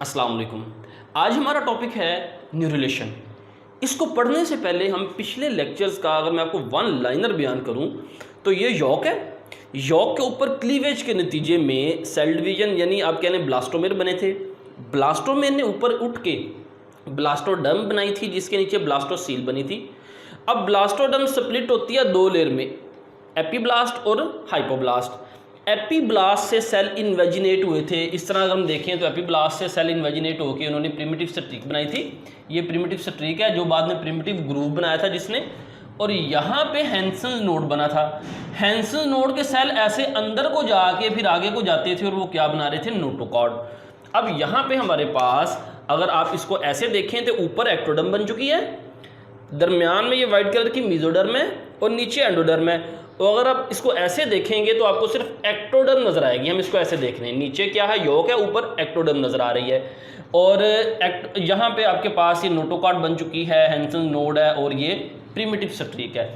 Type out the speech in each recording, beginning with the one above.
अस्सलाम वालेकुम। आज हमारा टॉपिक है न्यूरिलेशन। इसको पढ़ने से पहले हम पिछले लेक्चर्स का अगर मैं आपको वन लाइनर बयान करूं तो ये यॉक है। यॉक के ऊपर क्लीवेज के नतीजे में सेल डिवीजन यानी आप कह लें ब्लास्टोमेर बने थे। ब्लास्टोमेर ने ऊपर उठ के ब्लास्टोडर्म बनाई थी जिसके नीचे ब्लास्टोसील बनी थी। अब ब्लास्टोडर्म स्प्लिट होती है दो लेयर में, एपीब्लास्ट और हाइपोब्लास्ट। एपीब्लास्ट से सेल इन्वेजिनेट हुए थे। इस तरह अगर हम देखें तो एपीब्लास्ट से सेल इन्वेजिनेट होकर उन्होंने प्रिमिटिव स्ट्रीक बनाई थी। ये प्रिमिटिव स्ट्रीक है जो बाद में प्रिमिटिव ग्रूव बनाया था जिसने, और यहाँ पे हैंसन नोड बना था। हैंसन नोड के सेल ऐसे अंदर को जाके फिर आगे को जाते थे और वो क्या बना रहे थे, नोटोकॉर्ड। अब यहाँ पे हमारे पास अगर आप इसको ऐसे देखें तो ऊपर एक्टोडर्म बन चुकी है, दरमियान में ये वाइट कलर की मीजोडर्म है और नीचे एंडोडर्म है। तो अगर आप इसको ऐसे देखेंगे तो आपको सिर्फ एक्टोडर्म नजर आएगी। हम इसको ऐसे देख रहे हैं, नीचे क्या है, यॉक है, ऊपर एक्टोडर्म नजर आ रही है। और यहाँ पे आपके पास ये नोटोकॉर्ड बन चुकी है, हैंसन नोड है और ये प्रिमिटिव स्ट्रीक है।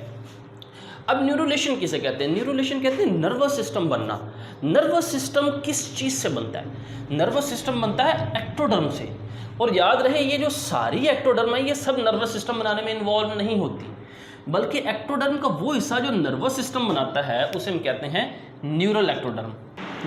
अब न्यूरोलेशन किसे कहते हैं? न्यूरोलेशन कहते हैं नर्वस सिस्टम बनना। नर्वस सिस्टम किस चीज़ से बनता है? नर्वस सिस्टम बनता है एक्टोडर्म से। और याद रहे ये जो सारी एक्टोडर्म है ये सब नर्वस सिस्टम बनाने में इन्वॉल्व नहीं होती, बल्कि एक्टोडर्म का वो हिस्सा जो नर्वस सिस्टम बनाता है उसे हम कहते हैं न्यूरल एक्टोडर्म।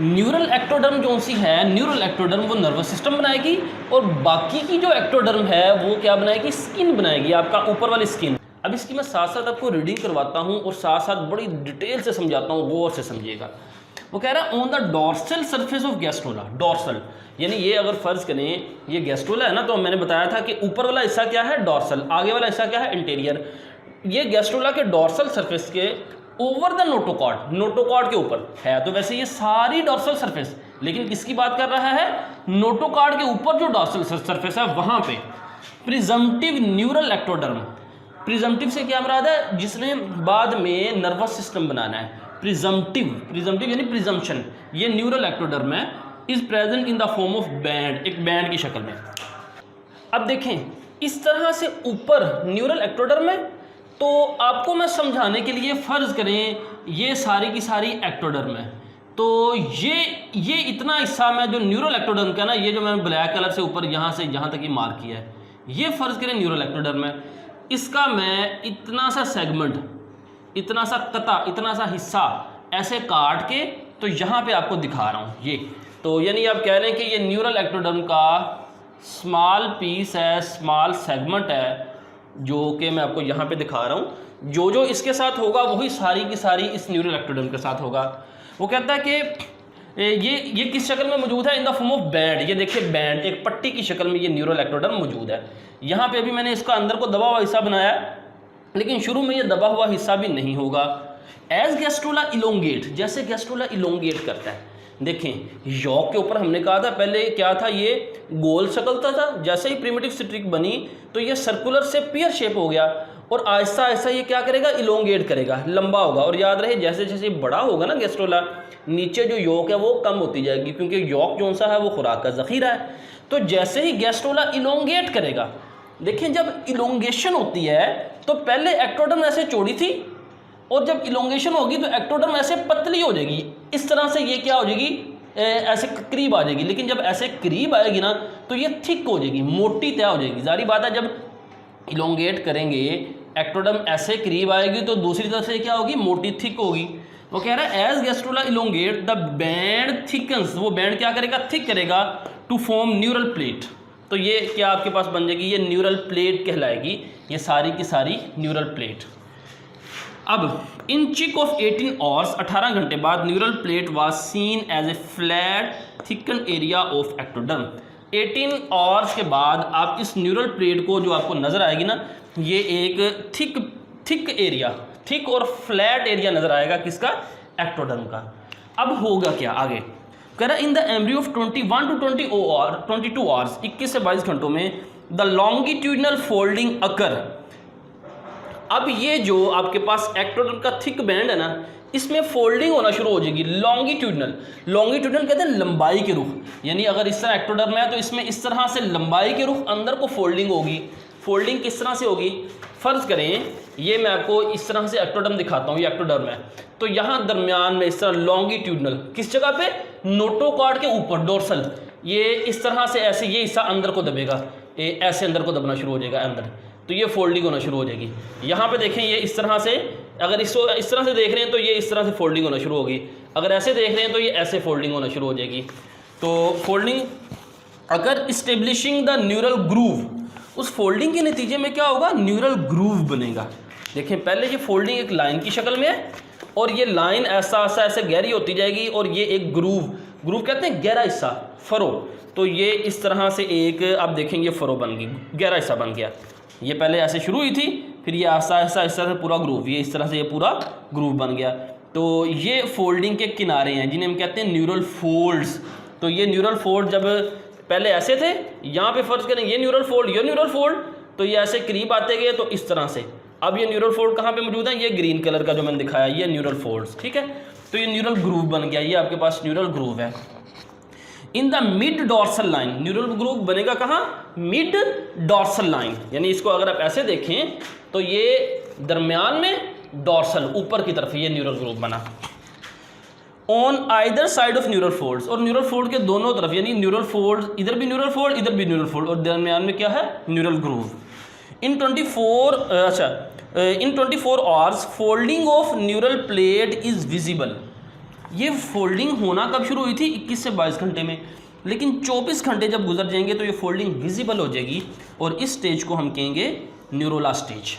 न्यूरल एक्टोडर्म जो सी है, न्यूरल एक्टोडर्म वो नर्वस सिस्टम बनाएगी और बाकी की जो एक्टोडर्म है वो क्या बनाएगी, स्किन बनाएगी, आपका ऊपर वाली स्किन। अब इसकी मैं साथ साथ आपको रीडिंग करवाता हूँ और साथ साथ बड़ी डिटेल से समझाता हूँ, गौर से समझिएगा। वो कह रहा है on the dorsal surface of gastrula. Dorsal यानी ये अगर फर्ज करें ये गैस्ट्रोला है ना, तो मैंने बताया था कि ऊपर वाला हिस्सा क्या है, डॉर्सल, आगे वाला हिस्सा क्या है, इंटीरियर। ये गैस्ट्रोला के डॉर्सल सरफेस के ओवर द नोटोकॉर्ड, नोटोकॉर्ड के ऊपर है। तो वैसे ये सारी डॉर्सल सरफेस, लेकिन किसकी बात कर रहा है, नोटोकॉर्ड के ऊपर जो डॉर्सल सरफेस है वहां पे प्रिजम्पटिव न्यूरल एक्टोडर्म। प्रिजम्पटिव से क्या मुराद है, जिसने बाद में नर्वस सिस्टम बनाना है। प्रिजम्पटिव यानी प्रिजम्पशन। ये न्यूरल एक्टोडर्म है, is present in the form of band, एक बैंड की शक्ल में। अब देखें इस तरह से ऊपर न्यूरल एक्टोडर्म है, तो आपको मैं समझाने के लिए फ़र्ज़ करें ये सारी की सारी एक्टोडर्म है। तो ये इतना हिस्सा मैं जो न्यूरल एक्टोडर्म का ना, ये जो मैंने ब्लैक कलर से ऊपर यहाँ से यहाँ तक ये मार्क किया है, ये फ़र्ज़ करें न्यूरल एक्टोडर्म है। इसका मैं इतना सा सेगमेंट, इतना सा कता, इतना सा हिस्सा ऐसे काट के तो यहाँ पे आपको दिखा रहा हूँ ये। तो यानी आप कह रहे हैं कि ये न्यूरल एक्टोडर्म का स्मॉल पीस है, स्मॉल सेगमेंट है, जो कि मैं आपको यहाँ पे दिखा रहा हूँ। जो जो इसके साथ होगा वही सारी की सारी इस न्यूरल एक्टोडर्म के साथ होगा। वो कहता है कि ये किस शक्ल में मौजूद है, in the form of band. ये देखिए बैंड, एक पट्टी की शक्ल में ये न्यूरल एक्टोडर्म मौजूद है। यहाँ पे अभी मैंने इसका अंदर को दबा हुआ हिस्सा बनाया, लेकिन शुरू में ये दबा हुआ हिस्सा भी नहीं होगा। एज गैस्ट्रोला इलोंगेट, जैसे गैस्ट्रोला इलोंगेट करता है। देखें यॉक के ऊपर हमने कहा था पहले क्या था, ये गोल शक्ल था। जैसे ही प्रिमिटिव स्ट्रिक बनी तो ये सर्कुलर से पियर शेप हो गया और आहिस्ता आहिस्ता ये क्या करेगा, इलोंगेट करेगा, लंबा होगा। और याद रहे जैसे जैसे बड़ा होगा ना गैस्ट्रोला, नीचे जो यॉक है वो कम होती जाएगी, क्योंकि यॉक जो सा है वो खुराक का ज़ख़ीरा है। तो जैसे ही गैस्ट्रोला इलोंगेट करेगा, देखें जब इलोंगेशन होती है तो पहले एक्टोडर्म ऐसे चौड़ी थी और जब इलोंगेशन होगी तो एक्टोडर्म ऐसे पतली हो जाएगी। इस तरह से ये क्या हो जाएगी, ऐसे करीब आ जाएगी। लेकिन जब ऐसे करीब आएगी ना तो ये थिक हो जाएगी, मोटी तय हो जाएगी। जारी बात है जब इलोंगेट करेंगे एक्टोडर्म ऐसे करीब आएगी तो दूसरी तरफ से क्या होगी, मोटी थिक होगी। वो कह रहा है as gastrula elongate the band thickens, वो बैंड क्या करेगा, थिक करेगा, टू फॉर्म न्यूरल प्लेट। तो ये क्या आपके पास बन जाएगी, ये न्यूरल प्लेट कहलाएगी, ये सारी की सारी न्यूरल प्लेट। अब इन चिक ऑफ 18 आवर्स, 18 घंटे बाद neural plate was seen as a flat thicken area of ectoderm. 18 hours के बाद आप इस न्यूरल प्लेट को जो आपको नज़र आएगी ना, ये एक थिक एरिया, थिक और फ्लैट एरिया नज़र आएगा, किसका, एक्टोडर्म का। अब होगा क्या आगे, कह रहा in the embryo of 21 to 22 hours, 21 से 22 घंटों में द लॉन्गिट्यूडनल फोल्डिंग अकर। अब ये जो आपके पास एक्टोडर्म का थिक बैंड है ना, इसमें फोल्डिंग होना शुरू हो जाएगी। लॉन्गिट्यूडनल कहते हैं लंबाई के रुख, यानी अगर इस तरह एक्टोडर्म है तो इसमें इस तरह से लंबाई के रुख अंदर को फोल्डिंग होगी। फोल्डिंग किस तरह से होगी, फ़र्ज़ करें ये मैं आपको इस तरह से एक्टोडर्म दिखाता हूँ, ये एक्टोडर्म है, तो यहाँ दरमियान में इस तरह लॉन्गिट्यूडनल किस जगह पे, नोटोकॉर्ड के ऊपर, डोर्सल, ये इस तरह से ऐसे ये हिस्सा अंदर को दबेगा, ऐसे अंदर को दबना शुरू हो जाएगा अंदर, तो ये फोल्डिंग होना शुरू हो जाएगी। यहाँ पे देखें ये इस तरह से, अगर इसको इस तरह से देख रहे हैं तो ये इस तरह से फोल्डिंग होना शुरू होगी, अगर ऐसे देख रहे हैं तो ये ऐसे फोल्डिंग होना शुरू हो जाएगी। तो फोल्डिंग, अगर इस्टेब्लिशिंग द न्यूरल ग्रूव, उस फोल्डिंग के नतीजे में क्या होगा, न्यूरल ग्रूव बनेगा। देखें पहले ये फोल्डिंग एक लाइन की शक्ल में है और ये लाइन ऐसा ऐसा ऐसे गहरी होती जाएगी और ये एक ग्रूव, ग्रूव कहते हैं गहरा हिस्सा, फरो, तो ये इस तरह से एक आप देखेंगे फरो बन गई, गहरा हिस्सा बन गया। ये पहले ऐसे शुरू हुई थी, फिर ये ऐसा ऐसा इस तरह से पूरा ग्रूव, ये इस तरह से ये पूरा ग्रूव बन गया। तो ये फोल्डिंग के किनारे हैं जिन्हें हम कहते हैं न्यूरल फोल्ड्स। तो ये न्यूरल फोल्ड जब पहले ऐसे थे, यहाँ पे फर्ज करें ये न्यूरल फोल्ड, ये न्यूरल फोल्ड, तो ये ऐसे करीब आते गए तो इस तरह से। अब ये न्यूरल फोल्ड कहाँ पे मौजूद है, ये ग्रीन कलर का जो मैंने दिखाया ये न्यूरल फोल्ड्स, ठीक है। तो ये न्यूरल ग्रूव बन गया, ये आपके पास न्यूरल ग्रूव है। इन the mid dorsal line, neural groove बनेगा कहाँ, मिड डॉर्सल लाइन, यानी इसको अगर आप ऐसे देखें तो ये दरमियान में डॉर्सल ऊपर की तरफ ये न्यूरल ग्रूव बना। On either side of neural folds, और न्यूरल फोल्ड के दोनों तरफ, यानी न्यूरल फोल्ड इधर भी न्यूरल फोल्ड इधर भी न्यूरल फोल्ड, और दरमियान में क्या है, neural groove. In 24 hours folding of neural plate is visible. ये फोल्डिंग होना कब शुरू हुई थी, 21 से 22 घंटे में, लेकिन 24 घंटे जब गुजर जाएंगे तो ये फोल्डिंग विजिबल हो जाएगी और इस स्टेज को हम कहेंगे न्यूरोला स्टेज।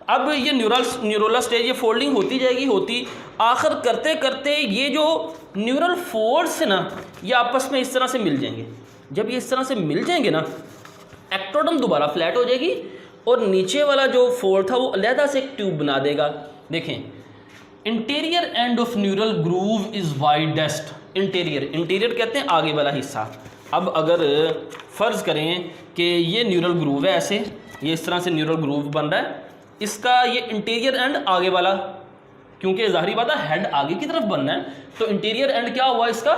अब ये न्यूरोला स्टेज, ये फोल्डिंग होती जाएगी, होती आखिर करते करते ये जो न्यूरल फोल्ड्स है ना, ये आपस में इस तरह से मिल जाएंगे। जब ये इस तरह से मिल जाएंगे ना, एक्टोडर्म दोबारा फ्लैट हो जाएगी और नीचे वाला जो फोल्ड था वो अलहदा से एक ट्यूब बना देगा। देखें, interior end of neural groove is widest. Interior कहते हैं आगे वाला हिस्सा। अब अगर फ़र्ज़ करें कि ये न्यूरल ग्रूव है, ऐसे ये इस तरह से न्यूरल ग्रूव बन रहा है, इसका ये इंटीरियर एंड आगे वाला, क्योंकि ज़ाहिरी बात है हेड आगे की तरफ बनना है, तो इंटीरियर एंड क्या हुआ इसका,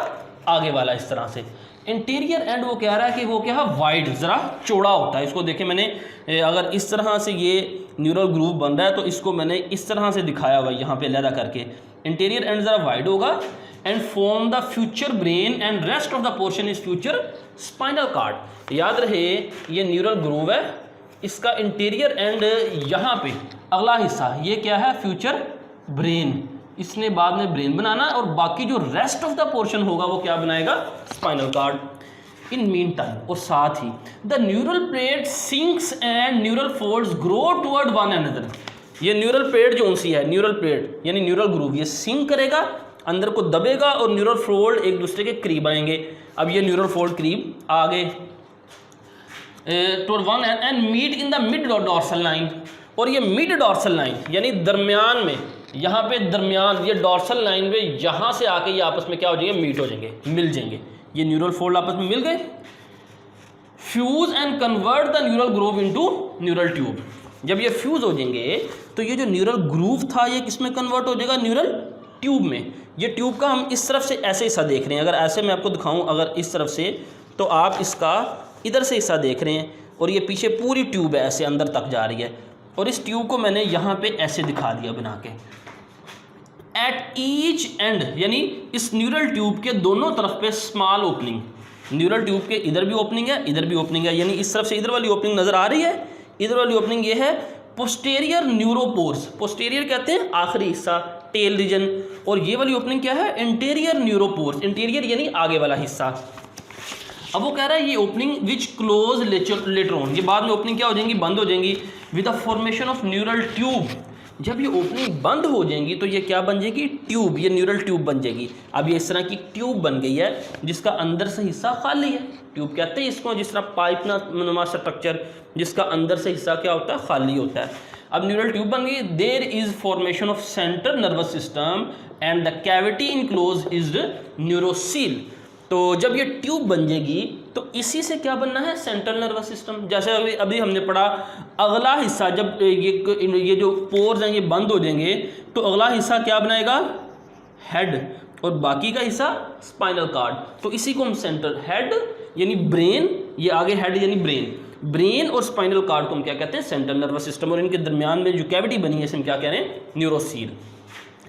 आगे वाला इस तरह से। इंटीरियर एंड वो कह रहा है कि वो क्या है, वाइड, ज़रा चौड़ा होता है। इसको देखें मैंने, अगर इस तरह से ये न्यूरल ग्रूव बन रहा है तो इसको मैंने इस तरह से दिखाया हुआ यहाँ पे अलहदा करके। इंटीरियर एंड ज़रा वाइड होगा and form the future brain and rest of the portion is future spinal cord. याद रहे ये न्यूरल ग्रूव है, इसका इंटीरियर एंड यहाँ पे अगला हिस्सा ये क्या है, फ्यूचर ब्रेन, इसने बाद में ब्रेन बनाना, और बाकी जो रेस्ट ऑफ द पोर्शन होगा वो क्या बनाएगा, spinal cord. In mean time, और साथ ही the neural plate sinks and neural folds grow toward one another. ये न्यूरल प्लेट जो सी है, न्यूरल प्लेट यानी न्यूरल ग्रूव, ये सिंक करेगा, अंदर को दबेगा और न्यूरल फोल्ड एक दूसरे के करीब आएंगे। अब ये न्यूरल फोल्ड करीब आ गए toward one end meet in the mid dorsal line, और ये मिड डॉर्सल लाइन यानी दरमियान में, यहाँ पे दरमियान ये डॉर्सल लाइन में यहाँ से आके ये आपस में क्या हो जाएंगे, मीट हो जाएंगे, मिल जाएंगे। ये न्यूरल फोल्ड आपस में मिल गए, fuse and convert the neural groove into neural tube. जब ये फ्यूज हो जाएंगे तो ये जो न्यूरल ग्रूव था ये किस में कन्वर्ट हो जाएगा, न्यूरल ट्यूब में। ये ट्यूब का हम इस तरफ से ऐसे हिस्सा देख रहे हैं, अगर ऐसे मैं आपको दिखाऊं अगर इस तरफ से, तो आप इसका इधर से हिस्सा देख रहे हैं और ये पीछे पूरी ट्यूब है ऐसे अंदर तक जा रही है, और इस ट्यूब को मैंने यहाँ पे ऐसे दिखा दिया बना के। एट ईच एंड यानी इस न्यूरल ट्यूब के दोनों तरफ पे स्मॉल ओपनिंग, न्यूरल ट्यूब के इधर भी ओपनिंग है इधर भी ओपनिंग है, यानी इस तरफ से इधर वाली ओपनिंग नज़र आ रही है, इधर वाली ओपनिंग ये है पोस्टेरियर न्यूरोपोर्स। पोस्टेरियर कहते हैं आखिरी हिस्सा, टेल रीजन, और ये वाली ओपनिंग क्या है, इंटीरियर न्यूरोपोर्स। इंटीरियर यानी आगे वाला हिस्सा। अब वो कह रहा है ये opening which close later on, ये बाद में ओपनिंग क्या हो जाएंगी, बंद हो जाएंगी with the formation of neural tube. जब ये ओपनिंग बंद हो जाएंगी तो ये क्या बन जाएगी, ट्यूब, ये न्यूरल ट्यूब बन जाएगी। अब ये इस तरह की ट्यूब बन गई है जिसका अंदर से हिस्सा खाली है, ट्यूब कहते हैं इसको, जिस तरह पाइप नुमा स्ट्रक्चर जिसका अंदर से हिस्सा क्या होता है, खाली होता है। अब न्यूरल ट्यूब बन गई, there is formation of central nervous system and the cavity enclose is neurocoel. तो जब ये ट्यूब बन जाएगी तो इसी से क्या बनना है, सेंट्रल नर्वस सिस्टम। जैसे अभी हमने पढ़ा, अगला हिस्सा जब ये जो पोर्स हैं ये बंद हो जाएंगे तो अगला हिस्सा क्या बनाएगा, हेड, और बाकी का हिस्सा स्पाइनल कार्ड। तो इसी को हम सेंट्रल हेड यानी ब्रेन, ये आगे हेड यानी ब्रेन और स्पाइनल कार्ड को हम क्या कहते हैं, सेंट्रल नर्वस सिस्टम, और इनके दरमियान में जो कैविटी बनी है इसे हम क्या कह रहे हैं, neurocoel.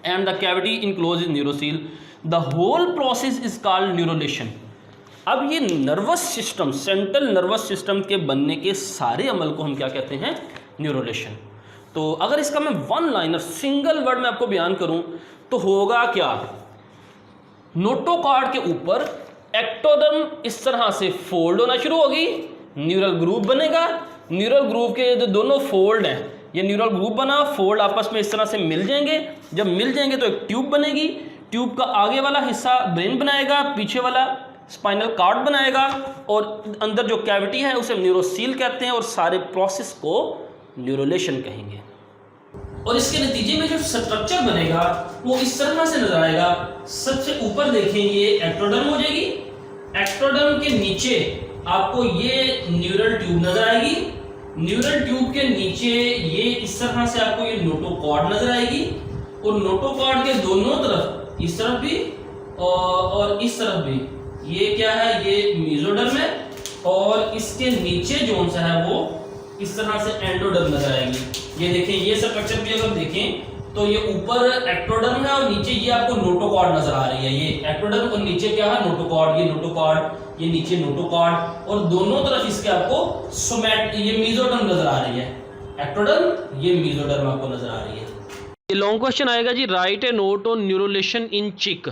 And the cavity enclose is neurocoel. The whole process is called neurulation. अब ये nervous system, central nervous system के बनने के सारे अमल को हम क्या कहते हैं? न्यूरोलेशन। तो अगर इसका मैं वन लाइनर सिंगल वर्ड में आपको बयान करूं तो होगा क्या? नोटोकॉर्ड के ऊपर एक्टोडर्म इस तरह से फोल्ड होना शुरू होगी, न्यूरल ग्रूव बनेगा। न्यूरल ग्रूव के जो दोनों फोल्ड हैं, ये न्यूरल ग्रूव बना, फोल्ड आपस में इस तरह से मिल जाएंगे। जब मिल जाएंगे तो एक ट्यूब बनेगी। ट्यूब का आगे वाला हिस्सा ब्रेन बनाएगा, पीछे वाला स्पाइनल कॉर्ड बनाएगा, और अंदर जो कैविटी है उसे न्यूरोसील कहते हैं, और सारे प्रोसेस को न्यूरोलेशन कहेंगे। और इसके नतीजे में जो स्ट्रक्चर बनेगा वो इस तरह से नजर आएगा। सबसे ऊपर देखें, ये एक्टोडर्म हो जाएगी। एक्टोडर्म के नीचे आपको ये न्यूरल ट्यूब नजर आएगी। न्यूरल ट्यूब के नीचे ये इस तरह से आपको ये नोटोकॉर्ड नजर आएगी, और नोटोकॉर्ड के दोनों तरफ, इस तरफ भी और इस तरफ भी, ये क्या है? ये मेसोडर्म है, और इसके नीचे जो सा है वो इस तरह से एंडोडर्म नजर आएगी। ये देखें, ये स्ट्रक्चर भी अगर देखें तो ये ऊपर एक्टोडर्म है और नीचे ये आपको नोटोकॉर्ड नजर आ रही है। ये एक्टोडर्म और नीचे क्या है? नोटोकॉर्ड। ये नोटोकॉर्ड, ये नीचे नोटोकॉर्ड, और दोनों तरफ इसके आपको सोमैट, ये मेसोडर्म नजर आ रही है। एक्टोडर्म, ये मेसोडर्म आपको नजर आ रही है। ये लॉन्ग क्वेश्चन आएगा जी, राइट ए नोट ऑन न्यूरोलेशन इन चिक।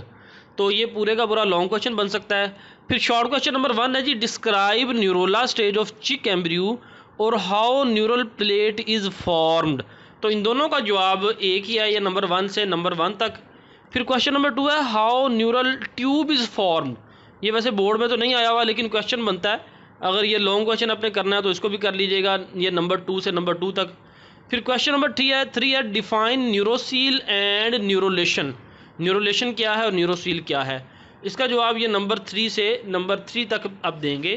तो ये पूरे का पूरा लॉन्ग क्वेश्चन बन सकता है। फिर शॉर्ट क्वेश्चन नंबर 1 है जी, describe neurula stage of chick embryo और how neural plate is formed. तो इन दोनों का जवाब एक ही है, ये नंबर 1 से नंबर 1 तक। फिर क्वेश्चन नंबर 2 है, how neural tube is formed. ये वैसे बोर्ड में तो नहीं आया हुआ, लेकिन क्वेश्चन बनता है। अगर ये लॉन्ग क्वेश्चन आपने करना है तो इसको भी कर लीजिएगा, ये नंबर 2 से नंबर 2 तक। फिर क्वेश्चन नंबर 3 है, डिफाइन न्यूरोसील एंड न्यूरोलेशन। न्यूरोलेशन क्या है और न्यूरोसील क्या है? इसका जवाब ये नंबर 3 से नंबर 3 तक अब देंगे।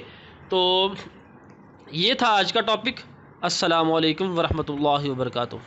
तो ये था आज का टॉपिक। अस्सलामु अलैकुम वरहमतुल्लाहि वबरकातुहू।